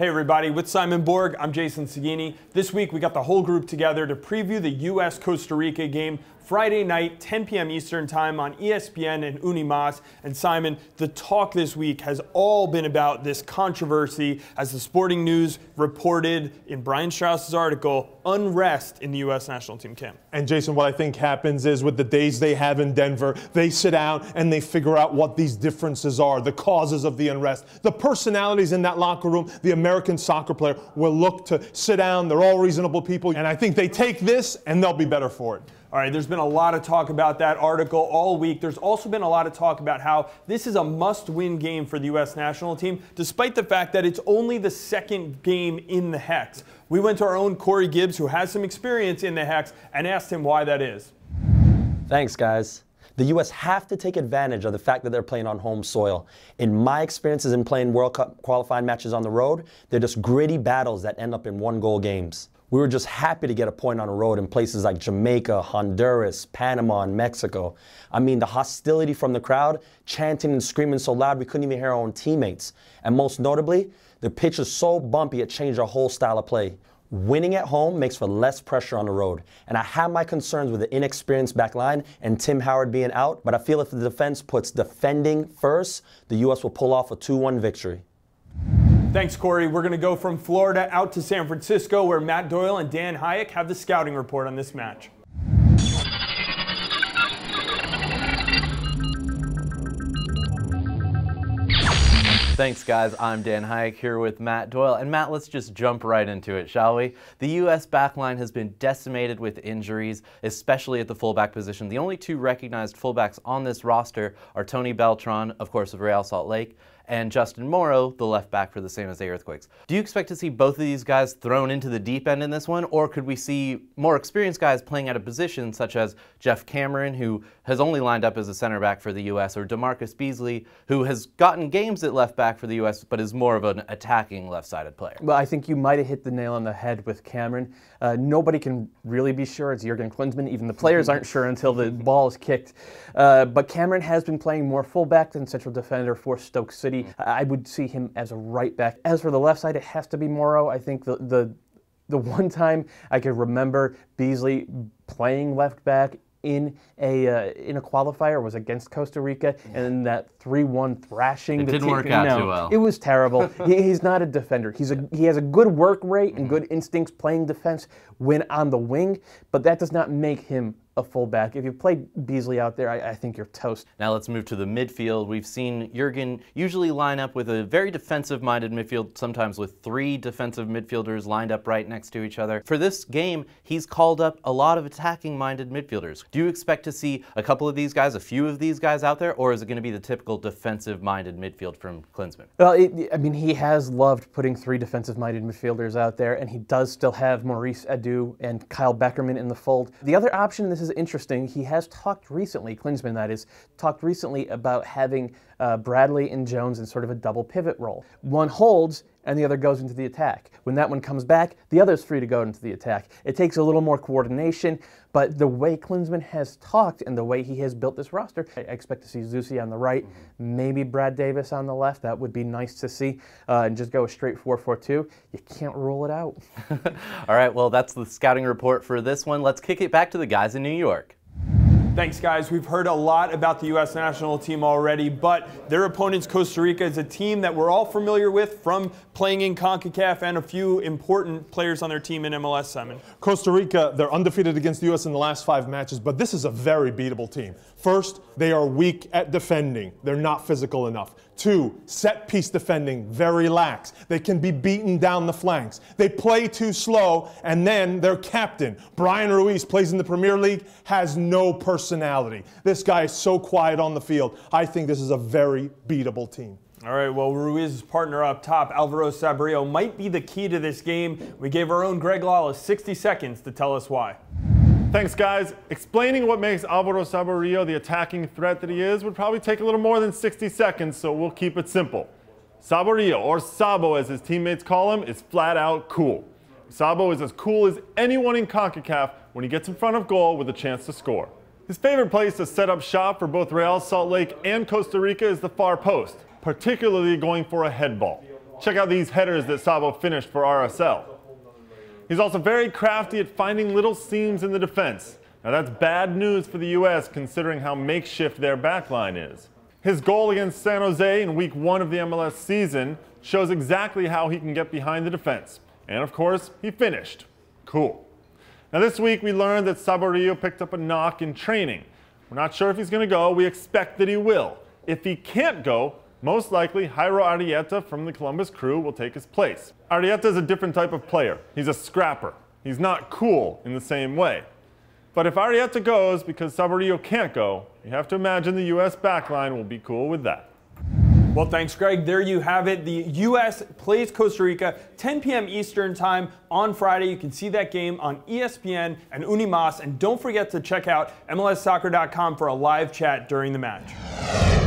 Hey everybody, with Simon Borg, I'm Jason Sagini. This week we got the whole group together to preview the U.S.-Costa Rica game Friday night, 10 p.m. Eastern Time on ESPN and Unimas. And Simon, the talk this week has all been about this controversy as the Sporting News reported in Brian Straus's article, unrest in the U.S. national team camp. And Jason, what I think happens is with the days they have in Denver, they sit down and they figure out what these differences are, the causes of the unrest. The personalities in that locker room, the American soccer player will look to sit down. They're all reasonable people. And I think they take this and they'll be better for it. All right, there's been a lot of talk about that article all week. There's also been a lot of talk about how this is a must-win game for the U.S. national team, despite the fact that it's only the second game in the Hex. We went to our own Corey Gibbs, who has some experience in the Hex, and asked him why that is. Thanks, guys. The U.S. have to take advantage of the fact that they're playing on home soil. In my experiences in playing World Cup qualifying matches on the road, they're just gritty battles that end up in one-goal games. We were just happy to get a point on the road in places like Jamaica, Honduras, Panama, and Mexico. I mean, the hostility from the crowd, chanting and screaming so loud we couldn't even hear our own teammates. And most notably, the pitch was so bumpy it changed our whole style of play. Winning at home makes for less pressure on the road. And I have my concerns with the inexperienced back line and Tim Howard being out, but I feel if the defense puts defending first, the U.S. will pull off a 2-1 victory. Thanks, Corey. We're going to go from Florida out to San Francisco, where Matt Doyle and Dan Hayek have the scouting report on this match. Thanks, guys. I'm Dan Hayek here with Matt Doyle. And Matt, let's just jump right into it, shall we? The U.S. backline has been decimated with injuries, especially at the fullback position. The only two recognized fullbacks on this roster are Tony Beltran, of course, of Real Salt Lake, and Justin Morrow, the left back for the San Jose Earthquakes. Do you expect to see both of these guys thrown into the deep end in this one, or could we see more experienced guys playing at a position such as Jeff Cameron, who has only lined up as a center back for the U.S., or DeMarcus Beasley, who has gotten games at left back for the U.S., but is more of an attacking left-sided player? Well, I think you might have hit the nail on the head with Cameron. Nobody can really be sure. It's Jurgen Klinsmann. Even the players aren't sure until the ball is kicked. But Cameron has been playing more fullback than central defender for Stoke City. I would see him as a right back. As for the left side, it has to be Morrow. I think the one time I could remember Beasley playing left back in a qualifier was against Costa Rica, and that 3-1 thrashing. It didn't work out too well. It was terrible. He's not a defender. He has a good work rate and good instincts playing defense when on the wing, but that does not make him a fullback. If you play Beasley out there, I think you're toast. Now let's move to the midfield. We've seen Jurgen usually line up with a very defensive-minded midfield, sometimes with 3 defensive midfielders lined up right next to each other. For this game, he's called up a lot of attacking-minded midfielders. Do you expect to see a couple of these guys, a few of these guys out there, or is it going to be the typical defensive-minded midfield from Klinsmann? Well, I mean, he has loved putting 3 defensive-minded midfielders out there, and he does still have Maurice Adu and Kyle Beckerman in the fold. The other option, this is interesting, he has talked recently, Klinsmann that is, talked recently about having Bradely and Jones in sort of a double pivot role. One holds and the other goes into the attack. When that one comes back, the other's free to go into the attack. It takes a little more coordination, but the way Klinsmann has talked and the way he has built this roster, I expect to see Zusi on the right, maybe Brad Davis on the left. That would be nice to see, and just go a straight 4-4-2. You can't rule it out. All right, well, that's the scouting report for this one. Let's kick it back to the guys in New York. Thanks, guys. We've heard a lot about the U.S. national team already, but their opponents, Costa Rica, is a team that we're all familiar with from playing in CONCACAF and a few important players on their team in MLS, Simon. Costa Rica, they're undefeated against the U.S. in the last 5 matches, but this is a very beatable team. First, they are weak at defending. They're not physical enough. 2, set-piece defending, very lax. They can be beaten down the flanks. They play too slow, and then their captain, Brian Ruiz, plays in the Premier League, has no personality. This guy is so quiet on the field. I think this is a very beatable team. All right, well, Ruiz's partner up top, Alvaro Sabrillo, might be the key to this game. We gave our own Greg Lawless 60 seconds to tell us why. Thanks, guys. Explaining what makes Alvaro Sabrillo the attacking threat that he is would probably take a little more than 60 seconds, so we'll keep it simple. Sabrillo, or Sabo as his teammates call him, is flat out cool. Sabo is as cool as anyone in CONCACAF when he gets in front of goal with a chance to score. His favorite place to set up shop for both Real Salt Lake and Costa Rica is the far post, particularly going for a head ball. Check out these headers that Sabo finished for RSL. He's also very crafty at finding little seams in the defense. Now that's bad news for the US considering how makeshift their backline is. His goal against San Jose in week 1 of the MLS season shows exactly how he can get behind the defense. And of course, he finished. Cool. Now this week we learned that Saborío picked up a knock in training. We're not sure if he's going to go. We expect that he will. If he can't go, most likely Jairo Arrieta from the Columbus Crew will take his place. Arrieta is a different type of player. He's a scrapper. He's not cool in the same way. But if Arrieta goes because Saborío can't go, you have to imagine the US backline will be cool with that. Well, thanks, Greg. There you have it. The U.S. plays Costa Rica 10 p.m. Eastern Time on Friday. You can see that game on ESPN and Unimas. And don't forget to check out MLSsoccer.com for a live chat during the match.